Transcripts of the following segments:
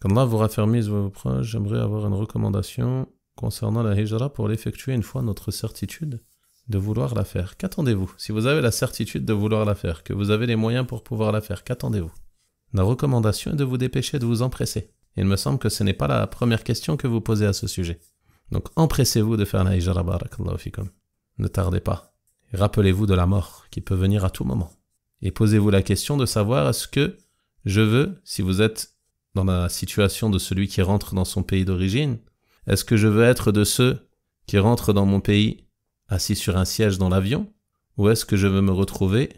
Qu'Allah vous raffermisse vos proches, j'aimerais avoir une recommandation concernant la hijra pour l'effectuer une fois notre certitude de vouloir la faire. Qu'attendez-vous? Si vous avez la certitude de vouloir la faire, que vous avez les moyens pour pouvoir la faire, qu'attendez-vous? La recommandation est de vous dépêcher, de vous empresser. Il me semble que ce n'est pas la première question que vous posez à ce sujet. Donc empressez-vous de faire la hijra, barakallahu fikum. Ne tardez pas. Et rappelez-vous de la mort qui peut venir à tout moment. Et posez-vous la question de savoir est-ce que je veux, si vous êtes dans la situation de celui qui rentre dans son pays d'origine, est-ce que je veux être de ceux qui rentrent dans mon pays assis sur un siège dans l'avion, ou est-ce que je veux me retrouver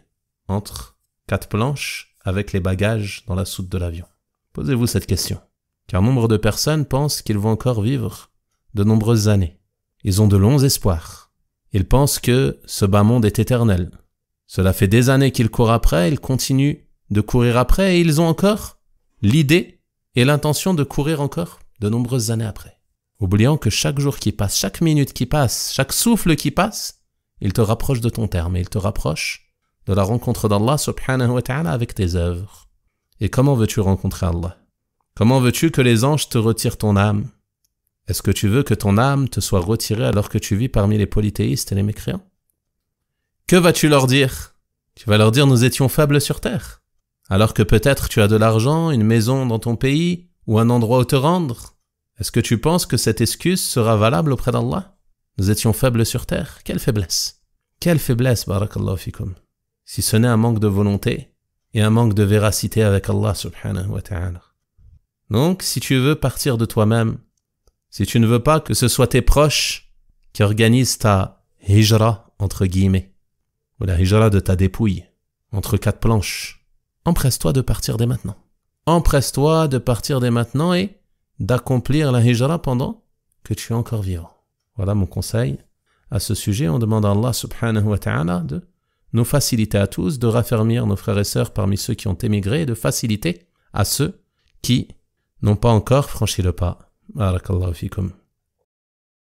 entre 4 planches avec les bagages dans la soute de l'avion? Posez-vous cette question. Car nombre de personnes pensent qu'ils vont encore vivre de nombreuses années. Ils ont de longs espoirs. Ils pensent que ce bas monde est éternel. Cela fait des années qu'ils courent après, ils continuent de courir après et ils ont encore l'idée et l'intention de courir encore de nombreuses années après. Oubliant que chaque jour qui passe, chaque minute qui passe, chaque souffle qui passe, il te rapproche de ton terme et il te rapproche de la rencontre d'Allah subhanahu wa ta'ala avec tes œuvres. Et comment veux-tu rencontrer Allah? Comment veux-tu que les anges te retirent ton âme? Est-ce que tu veux que ton âme te soit retirée alors que tu vis parmi les polythéistes et les mécréants? Que vas-tu leur dire? Tu vas leur dire nous étions faibles sur terre. Alors que peut-être tu as de l'argent, une maison dans ton pays ou un endroit où te rendre. Est-ce que tu penses que cette excuse sera valable auprès d'Allah? Nous étions faibles sur terre. Quelle faiblesse! Quelle faiblesse, barakallahu fikum. Si ce n'est un manque de volonté et un manque de véracité avec Allah subhanahu wa ta'ala. Donc, si tu veux partir de toi-même, si tu ne veux pas que ce soit tes proches qui organisent ta hijra, entre guillemets, ou la hijra de ta dépouille, entre 4 planches, empresse-toi de partir dès maintenant. Empresse-toi de partir dès maintenant et d'accomplir la hijra pendant que tu es encore vivant. Voilà mon conseil. À ce sujet, on demande à Allah subhanahu wa ta'ala de nous faciliter à tous, de raffermir nos frères et sœurs parmi ceux qui ont émigré, et de faciliter à ceux qui n'ont pas encore franchi le pas. Barakallahu fikum.